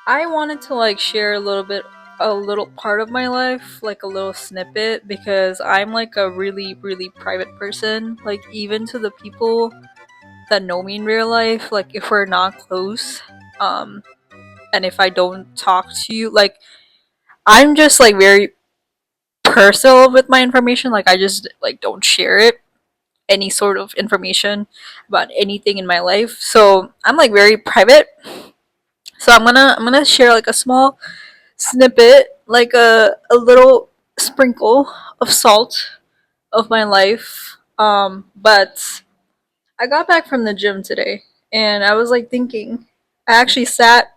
I wanted to like share a little part of my life, like a little snippet, because I'm like a really, really private person. Like, even to the people that know me in real life, like, if we're not close, um, and if I don't talk to you, like, I'm just like very personal with my information. Like, I just like don't share it, any sort of information about anything in my life. So I'm like very private. So I'm gonna share like a small snippet, like a little sprinkle of salt of my life. But I got back from the gym today and I was like thinking, I actually sat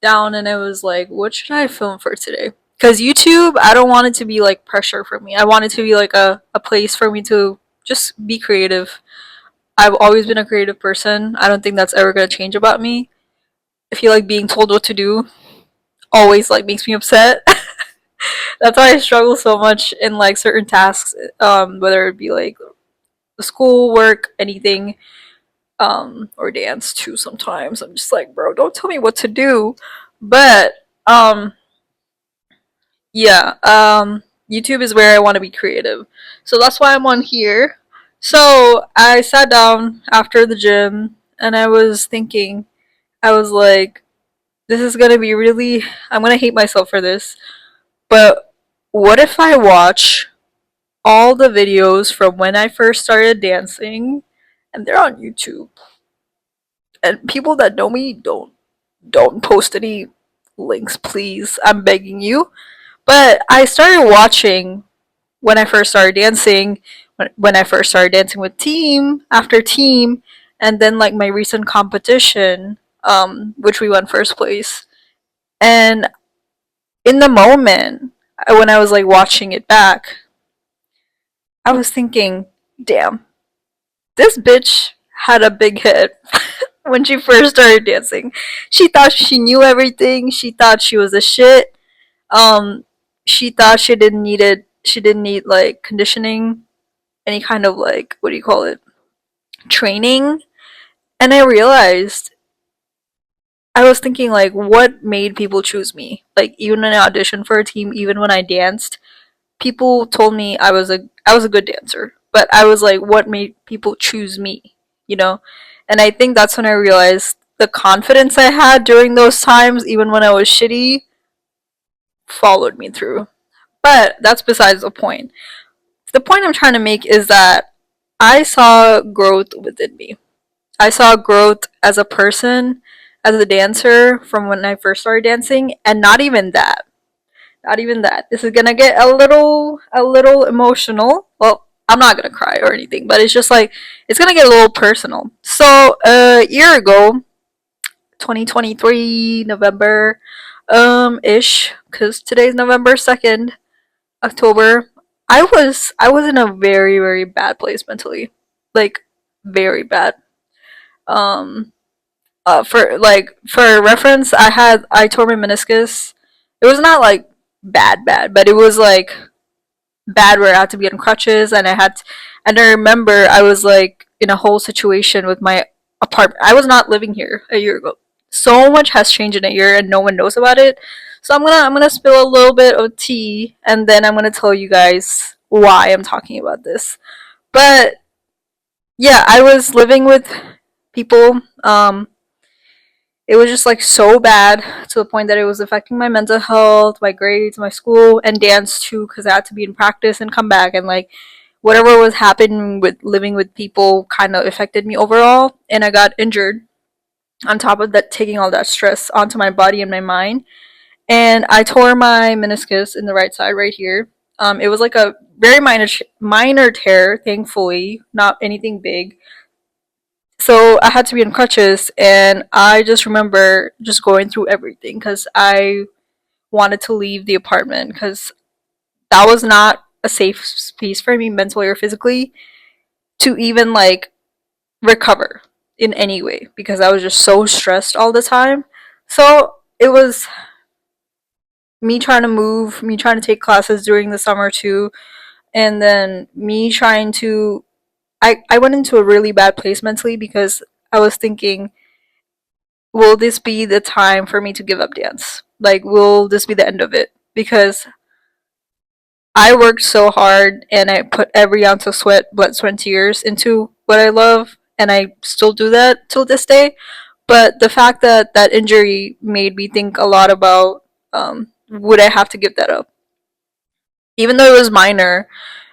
down and I was like, what should I film for today? Because YouTube, I don't want it to be like pressure for me. I want it to be like a place for me to just be creative. I've always been a creative person. I don't think that's ever gonna change about me. I feel like being told what to do always like makes me upset. That's why I struggle so much in like certain tasks, whether it be like school, work, anything, or dance too. Sometimes I'm just like, bro, don't tell me what to do. But um, yeah, YouTube is where I want to be creative, so that's why I'm on here. So I sat down after the gym and I was thinking, I was like, this is gonna be really, I'm gonna hate myself for this, but what if I watch all the videos from when I first started dancing, and they're on YouTube. And people that know me don't post any links, please. I'm begging you. But I started watching when I first started dancing, when I first started dancing with team after team, and then like my recent competition, which we won first place. And in the moment, when I was like watching it back, I was thinking, damn, this bitch had a big head when she first started dancing. She thought she knew everything. She thought she was a shit. Um, she thought she didn't need like conditioning, any kind of like what do you call it, training. And I realized I was thinking like, what made people choose me? Like even when I auditioned for a team, even when I danced, people told me I was a good dancer, but I was like, what made people choose me? You know, and I think that's when I realized the confidence I had during those times, even when I was shitty, followed me through. But that's besides the point. The point I'm trying to make is that I saw growth within me. I saw growth as a person, as a dancer from when I first started dancing, and not even that. Not even that. This is gonna get a little emotional. Well, I'm not gonna cry or anything, but it's just like it's gonna get a little personal. So a year ago, 2023 November, ish, because today's November 2nd, October. I was in a very very bad place mentally, like very bad. Um, for reference, I tore my meniscus. It was not like bad, but it was like bad where I had to be on crutches and and I remember I was like in a whole situation with my apartment. I was not living here a year ago. So much has changed in a year and no one knows about it. So I'm gonna spill a little bit of tea and then I'm gonna tell you guys why I'm talking about this. But yeah, I was living with people. It was just like so bad to the point that it was affecting my mental health, my grades, my school, and dance too, because I had to be in practice and come back. And like whatever was happening with living with people kind of affected me overall. And I got injured on top of that, taking all that stress onto my body and my mind. And I tore my meniscus in the right side right here. It was like a very minor tear, thankfully, not anything big. So I had to be on crutches, and I just remember just going through everything because I wanted to leave the apartment because that was not a safe space for me mentally or physically to even like recover in any way because I was just so stressed all the time. So it was me trying to move, me trying to take classes during the summer too, and then me trying to. I went into a really bad place mentally because I was thinking will this be the time for me to give up dance? Like, will this be the end of it? Because I worked so hard and I put every ounce of sweat, blood, sweat, and tears into what I love, and I still do that till this day. But the fact that that injury made me think a lot about, would I have to give that up? Even though it was minor,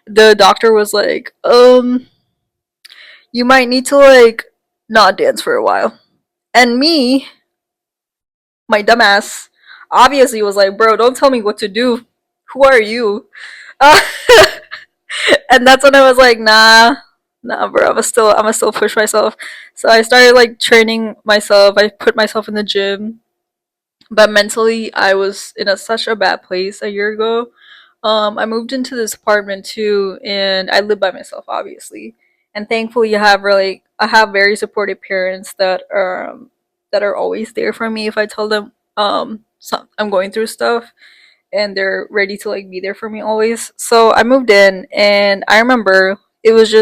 the doctor was like, you might need to like not dance for a while. And me, my dumbass, obviously was like, bro, don't tell me what to do. Who are you? Uh, and that's when I was like, nah, bro, I'm still push myself. So I started like training myself. I put myself in the gym, but mentally, I was in such a bad place a year ago. I moved into this apartment too, and I live by myself, obviously. And thankfully, I have very supportive parents that are always there for me if I tell them I'm going through stuff, and they're ready to like be there for me always. So I moved in, and I remember it was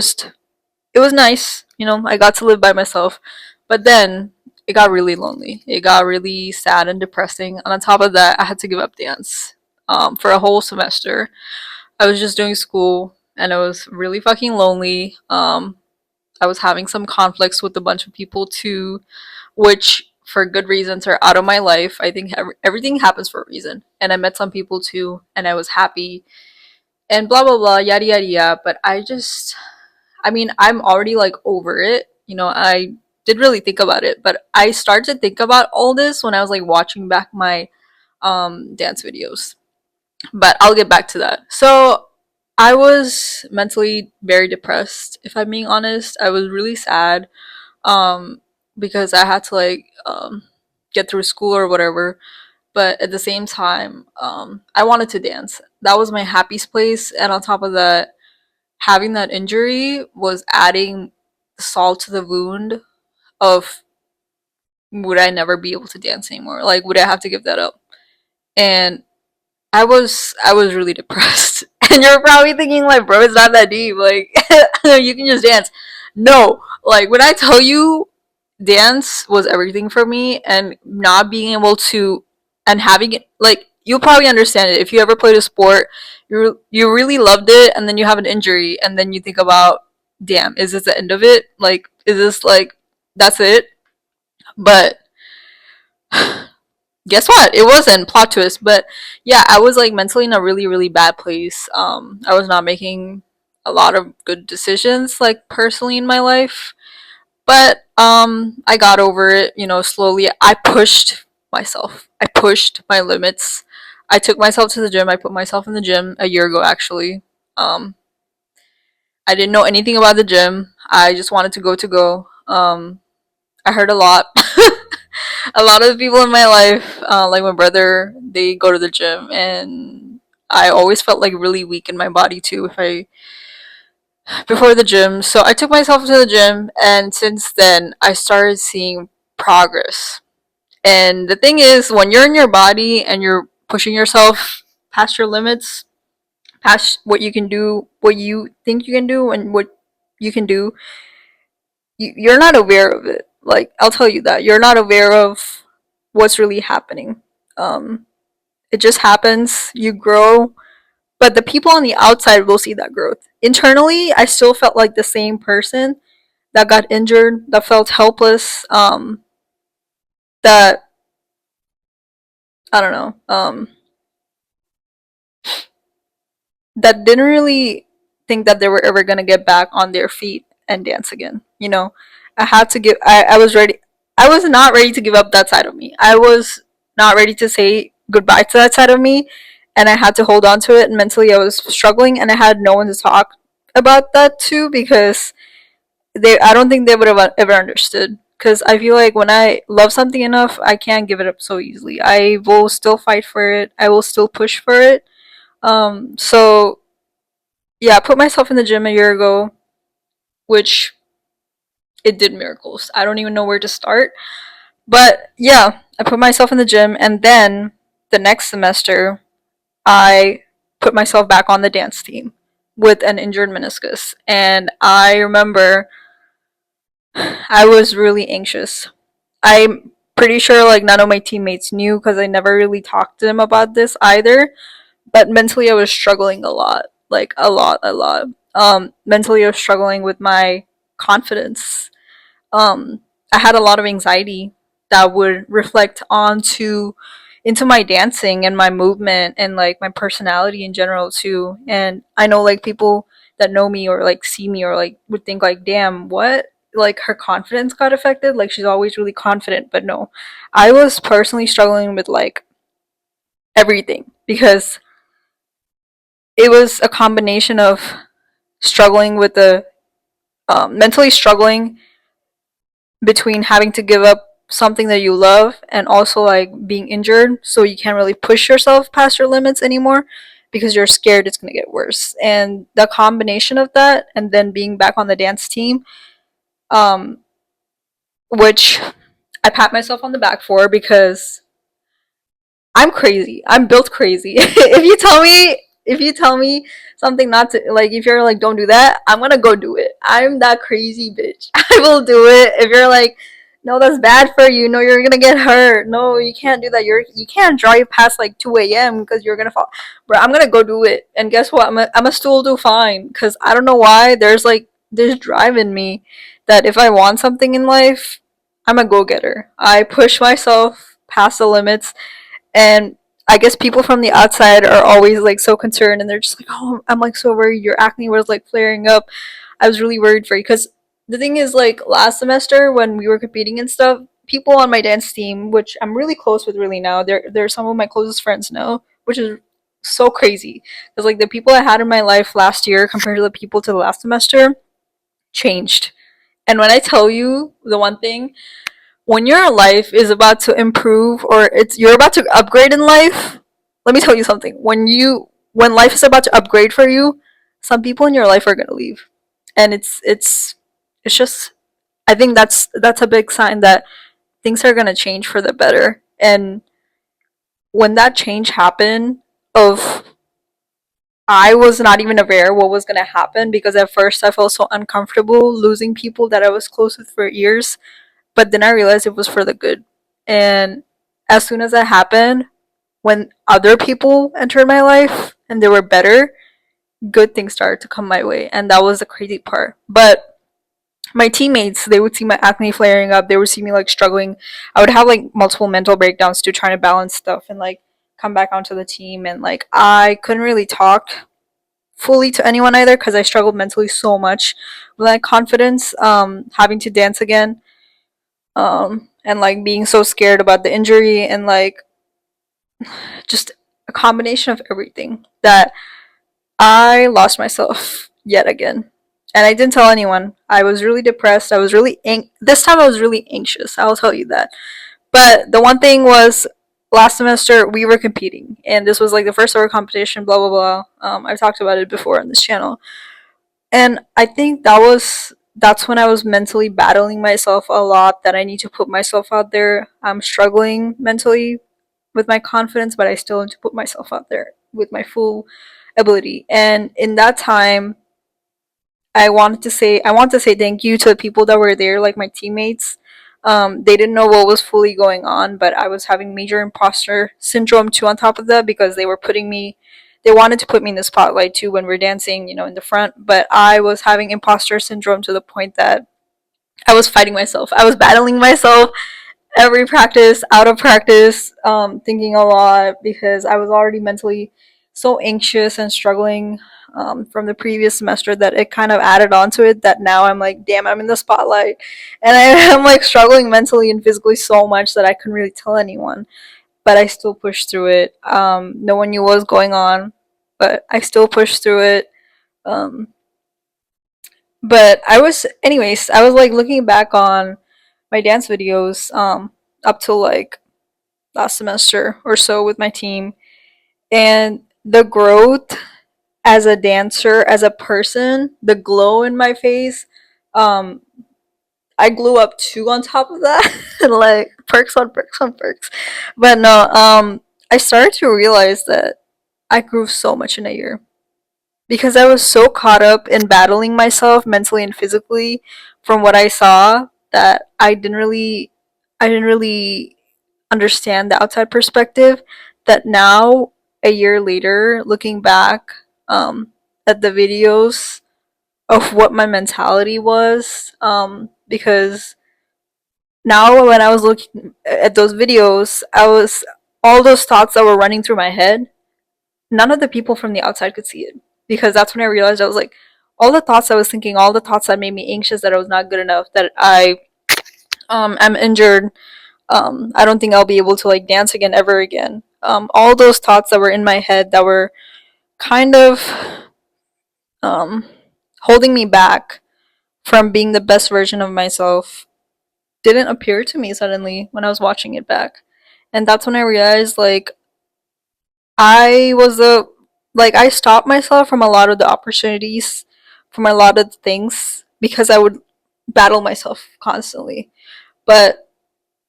nice, you know, I got to live by myself. But then it got really lonely. It got really sad and depressing. And on top of that, I had to give up dance for a whole semester. I was just doing school and I was really fucking lonely. I was having some conflicts with a bunch of people too, which for good reasons are out of my life. I think everything happens for a reason. And I met some people too, and I was happy and blah blah blah, yada yada yada. But I mean, I'm already like over it. You know, I did really think about it, but I started to think about all this when I was like watching back my dance videos. But I'll get back to that. So I was mentally very depressed, if I'm being honest. I was really sad um because I had to like get through school or whatever. But at the same time, I wanted to dance. That was my happiest place, and on top of that, having that injury was adding salt to the wound of, would I never be able to dance anymore? Like, would I have to give that up? And I was really depressed. And you're probably thinking like, bro, it's not that deep. Like, you can just dance. No, like when I tell you, dance was everything for me, and not being able to, and having it like, you'll probably understand it if you ever played a sport. You really loved it, and then you have an injury, and then you think about, damn, is this the end of it? Like, is this like, that's it? But guess what? It wasn't. Plot twist. But yeah, I was like mentally in a really really bad place. I was not making a lot of good decisions like personally in my life. But I got over it, you know, slowly. I pushed myself. I pushed my limits. I took myself to the gym. I put myself in the gym a year ago actually. Um I didn't know anything about the gym. I just wanted to go. I heard a lot. A lot of the people in my life, like my brother, they go to the gym, and I always felt like really weak in my body too if I before the gym. So I took myself to the gym, and since then I started seeing progress. And the thing is, when you're in your body and you're pushing yourself past your limits, past what you can do, what you think you can do, and what you can do, you're not aware of it. Like, I'll tell you that you're not aware of what's really happening. Um, it just happens. You grow, but the people on the outside will see that growth. Internally, I still felt like the same person that got injured, that felt helpless. That I don't know. That didn't really think that they were ever gonna get back on their feet and dance again. You know, I had to give. I was ready. I was not ready to give up that side of me. I was not ready to say goodbye to that side of me, and I had to hold on to it. And mentally, I was struggling, and I had no one to talk about that to because they. I don't think they would have ever understood. Because I feel like when I love something enough, I can't give it up so easily. I will still fight for it. I will still push for it. So yeah, I put myself in the gym a year ago, which it did miracles. I don't even know where to start. But yeah, I put myself in the gym, and then the next semester, I put myself back on the dance team with an injured meniscus. And I remember I was really anxious. I pretty sure like none of my teammates knew because I never really talked to them about this either. But mentally, I was struggling a lot, like a lot. Mentally, I was struggling with my confidence. um, I had a lot of anxiety that would reflect onto into my dancing and my movement and like my personality in general too. And I know like people that know me or like see me or like would think like, damn, what? Like her confidence got affected. Like she's always really confident, but no, I was personally struggling with like everything because it was a combination of struggling with the mentally struggling between having to give up something that you love and also like being injured, so you can't really push yourself past your limits anymore because you're scared it's going to get worse. And the combination of that and then being back on the dance team, um which I pat myself on the back for because I'm crazy. I'm built crazy. If you tell me something not to like, if you're like don't do that, I'm gonna go do it. I'm that crazy bitch. I will do it. If you're like no, that's bad for you. No, you're gonna get hurt. No, you can't do that. You can't drive past like 2 a.m. because you're gonna fall. Bro, I'm gonna go do it. And guess what? I'm a still do fine because I don't know why there's like this drive in me that if I want something in life, I'm a go getter. I push myself past the limits. And I guess people from the outside are always like so concerned and they're just like, oh, I'm like so worried your acne was like flaring up. I was really worried for you because the thing is like last semester when we were competing and stuff, people on my dance team, which I'm really close with really now, they're some of my closest friends now, which is so crazy because like the people I had in my life last year compared to the people to the last semester changed. And when I tell you the one thing, when your life is about to improve or it's you're about to upgrade in life, let me tell you something. When life is about to upgrade for you, some people in your life are gonna leave. And it's just I think that's a big sign that things are gonna change for the better. And when that change happened of I was not even aware what was gonna happen because at first I felt so uncomfortable losing people that I was close with for years, but then I realized it was for the good. And as soon as that happened, when other people entered my life and they were better, good things started to come my way. And that was the crazy part. But my teammates, they would see my acne flaring up, they would see me like struggling. I would have like multiple mental breakdowns too, trying to balance stuff and like come back onto the team. And like I couldn't really talk fully to anyone either because I struggled mentally so much with like confidence, having to dance again, and like being so scared about the injury and like just a combination of everything that I lost myself yet again. And I didn't tell anyone. I was really depressed. I was really this time I was really anxious. I'll tell you that. But the one thing was last semester we were competing and this was like the first ever competition, blah blah blah. I've talked about it before on this channel. And I think that's when I was mentally battling myself a lot that I need to put myself out there. I'm struggling mentally with my confidence, but I still need to put myself out there with my full ability. And in that time, I want to say thank you to the people that were there, like my teammates. They didn't know what was fully going on, but I was having major imposter syndrome too on top of that because they wanted to put me in the spotlight too when we're dancing, you know, in the front. But I was having imposter syndrome to the point that I was fighting myself. I was battling myself every practice, out of practice, thinking a lot because I was already mentally so anxious and struggling, from the previous semester that it kind of added on to it that now I'm like, damn, I'm in the spotlight. And I am like struggling mentally and physically so much that I couldn't really tell anyone. But I still pushed through it. No one knew what was going on, but I still pushed through it. Um, but I was like looking back on my dance videos, up till like last semester or so with my team, and the growth as a dancer, as a person, the glow in my face, um I glue up too on top of that. Like perks on perks on perks. But no, I started to realize that I grew so much in a year because I was so caught up in battling myself mentally and physically from what I saw that I didn't really I didn't really understand the outside perspective. That now, a year later, looking back at the videos of what my mentality was, because now when I was looking at those videos, I was all those thoughts that were running through my head. None of the people from the outside could see it, because that's when I realized I was like, all the thoughts I was thinking, all the thoughts that made me anxious, that I was not good enough, that I am injured, I don't think I'll be able to like dance again ever again. All those thoughts that were in my head that were kind of um, holding me back from being the best version of myself didn't appear to me suddenly when I was watching it back. And that's when I realized like I was a like I stopped myself from a lot of the opportunities, from a lot of the things, because I would battle myself constantly. But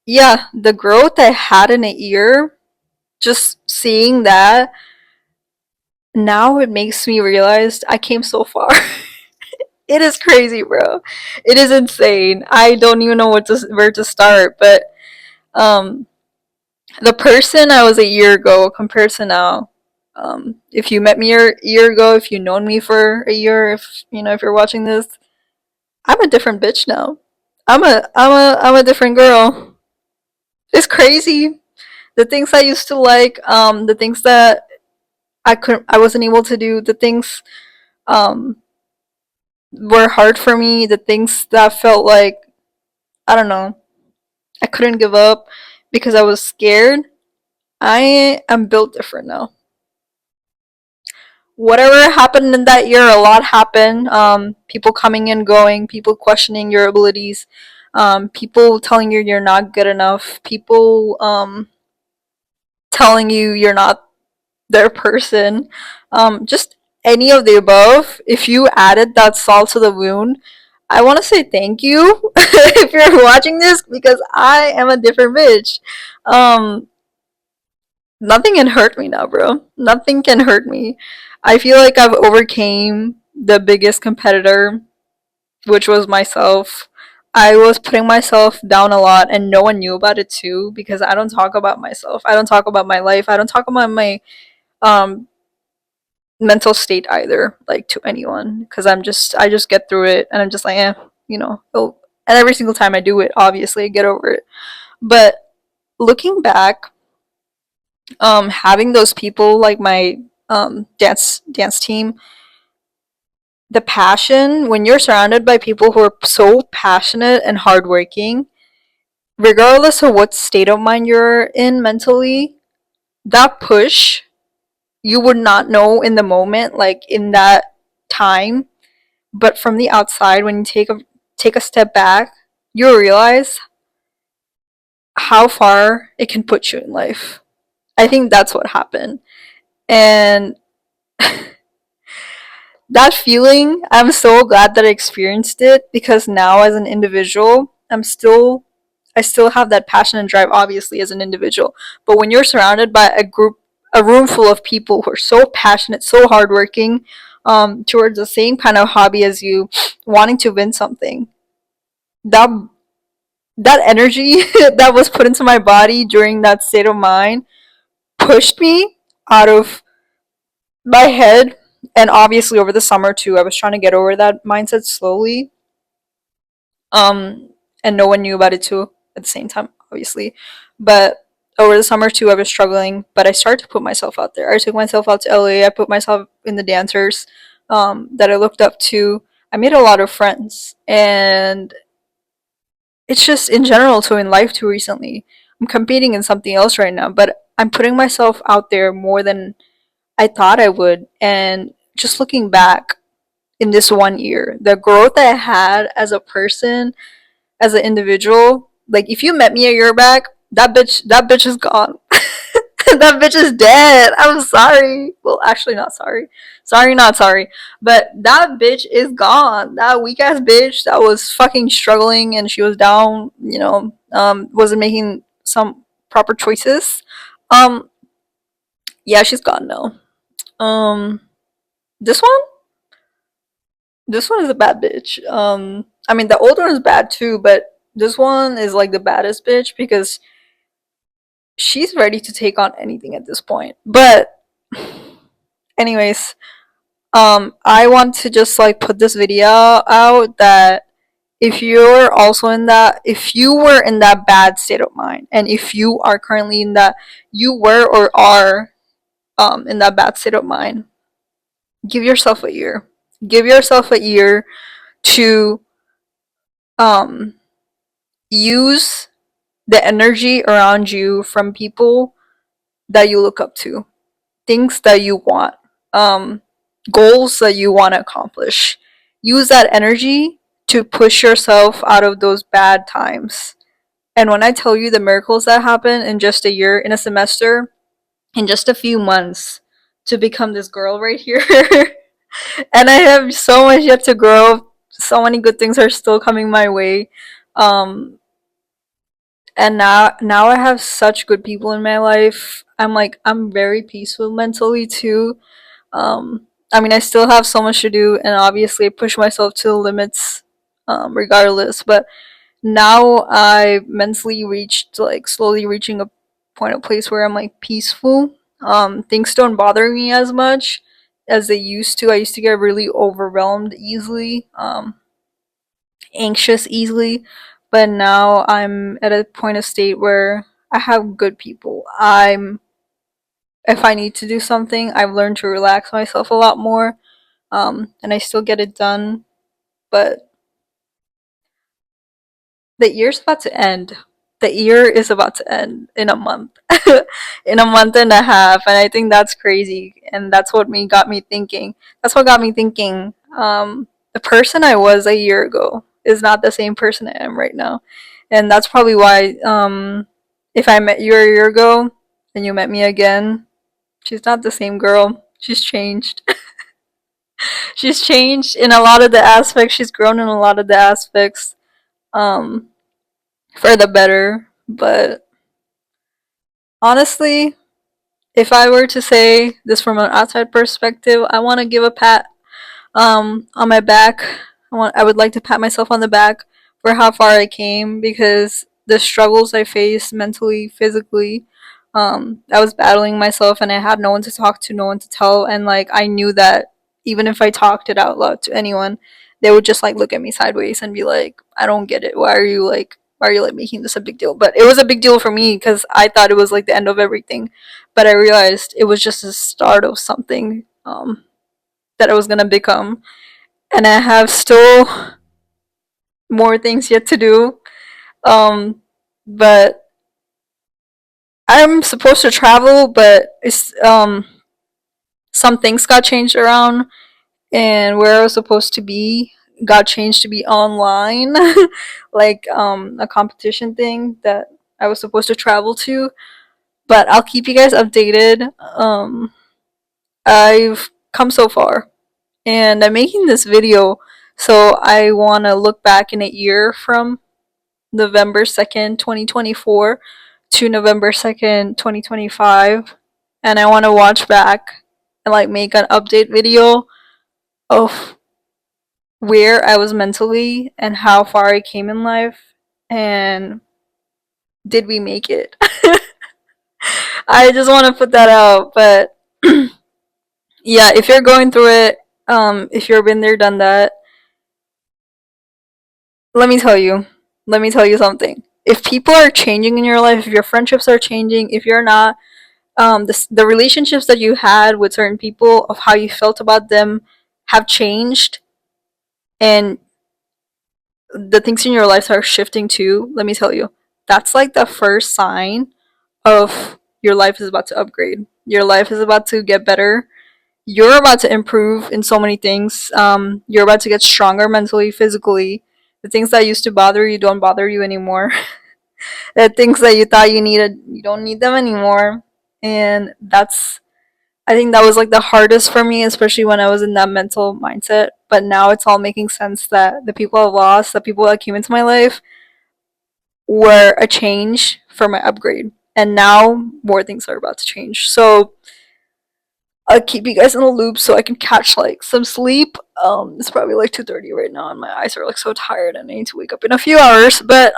yeah, the growth I had in a year, just seeing that, now it makes me realize I came so far. It is crazy, bro. It is insane. I don't even know where to start, but um the person I was a year ago compared to now. If you met me a year ago, if you known me for a year, if you know if you're watching this, I'm a different bitch now. I'm a different girl. It's crazy. The things I used to like, the things that I wasn't able to do, the things um were hard for me, the things that felt like, I don't know, I couldn't give up because I was scared. I am built different now. Whatever happened in that year, a lot happened. People coming and going, people questioning your abilities, people telling you you're not good enough, people telling you you're not their person. Just any of the above. If you added that salt to the wound, I want to say thank you if you're watching this, because I am a different bitch. Um, Nothing can hurt me now, bro. Nothing can hurt me. I feel like I've overcame the biggest competitor, which was myself. I was putting myself down a lot, and no one knew about it too, because I don't talk about myself. I don't talk about my life. I don't talk about my um mental state either, like to anyone, because I just get through it, and I'm just like, you know. Oh, and every single time I do it, obviously I get over it. But looking back, having those people like my dance team, the passion, when you're surrounded by people who are so passionate and hardworking, regardless of what state of mind you're in mentally, that push, you would not know in the moment, like in that time, but from the outside, when you take a step back, you'll realize how far it can put you in life. I think that's what happened. And that feeling, I'm so glad that I experienced it, because now as an individual, I still have that passion and drive, obviously, as an individual. But when you're surrounded by a room full of people who are so passionate, so hardworking, towards the same kind of hobby as you, wanting to win something, that that energy that was put into my body during that state of mind pushed me out of my head. And obviously over the summer too, I was trying to get over that mindset slowly. um and no one knew about it too at the same time, obviously. But over the summer too, I was struggling, but I started to put myself out there. I took myself out to LA. I put myself in the dancers that I looked up to. I made a lot of friends, and it's just in general too, in life too, recently. I'm competing in something else right now, but I'm putting myself out there more than I thought I would. And just looking back in this 1 year, the growth I had as a person, as an individual, like if you met me a year back, that bitch is gone. That bitch is dead. I'm sorry. Well, actually, not sorry. Sorry, not sorry. But that bitch is gone. That weak ass bitch that was fucking struggling, and she was down, wasn't making some proper choices. Um, yeah, she's gone now. Um, this one, this one is a bad bitch. I mean, the old one is bad too, but This one is like the baddest bitch because she's ready to take on anything at this point. But anyways, I want to just like put this video out that if you were in that bad state of mind, and if you are currently in that, you were or are in that bad state of mind, give yourself a year. Give yourself a year to um, use the energy around you from people that you look up to, things that you want, um, goals that you want to accomplish. Use that energy to push yourself out of those bad times. And when I tell you the miracles that happen in just a year, in a semester, in just a few months, to become this girl right here, and I have so much yet to grow. So many good things are still coming my way. Um, and now I have such good people in my life. I'm very peaceful mentally too. I mean, I still have so much to do, and obviously I push myself to the limits, regardless. But now I mentally reached, like, slowly reaching a point, a place where I'm like peaceful. Things don't bother me as much as they used to. I used to get really overwhelmed easily, anxious easily, but now I'm at a point of state where I have good people. If I need to do something, I've learned to relax myself a lot more, and I still get it done, but the year's about to end. The year is about to end in a month, in a month and a half, and I think that's crazy. And that's what me got me thinking. That's what got me thinking. The person I was a year ago is not the same person I am right now, and that's probably why. If I met you a year ago and you met me again, she's not the same girl. She's changed. She's changed in a lot of the aspects. She's grown in a lot of the aspects. Um, for the better. But honestly, if I were to say this from an outside perspective, I want to give a pat on my back. I would like to pat myself on the back for how far I came, because the struggles I faced mentally, physically, I was battling myself and I had no one to talk to, no one to tell, and like I knew that even if I talked it out loud to anyone, they would just like look at me sideways and be like, "I don't get it. Why are you like making this a big deal?" But it was a big deal for me because I thought it was like the end of everything, but I realized it was just the start of something that I was gonna become, and I have still more things yet to do. Um, but I'm supposed to travel, but it's some things got changed around, and where I was supposed to be got changed to be online, like a competition thing that I was supposed to travel to. But I'll keep you guys updated. I've come so far, and I'm making this video, so I want to look back in a year from November 2nd, 2024 to November 2nd, 2025, and I want to watch back and like make an update video of where I was mentally and how far I came in life, and did we make it? I just want to put that out. But yeah, if you're going through it, if you've been there, done that, let me tell you, let me tell you something. If people are changing in your life, if your friendships are changing, if you're not, the relationships that you had with certain people, of how you felt about them, have changed, and the things in your life are shifting too, let me tell you, that's like the first sign of your life is about to upgrade. Your life is about to get better. You're about to improve in so many things. You're about to get stronger mentally, physically. The things that used to bother you don't bother you anymore. The things that you thought you needed, you don't need them anymore. And I think that was like the hardest for me, especially when I was in that mental mindset. But now it's all making sense that the people I've lost, the people that came into my life, were a change for my upgrade. And now more things are about to change. So I'll keep you guys in the loop so I can catch like some sleep. It's probably like 2:30 right now, and my eyes are like so tired, and I need to wake up in a few hours. But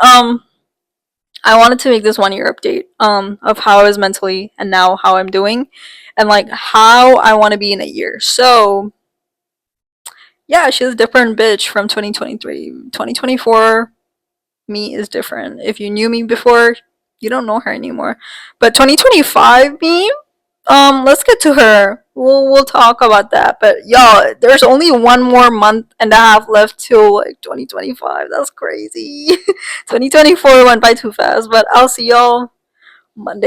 I wanted to make this 1 year update of how I was mentally and now how I'm doing, and like how I want to be in a year. So yeah, she's a different bitch from 2023. 2024 me is different. If you knew me before, you don't know her anymore. But 2025 me, let's get to her. We'll talk about that. But y'all, there's only 1 more month and a half left till like 2025. That's crazy. 2024 went by too fast. But I'll see y'all Monday.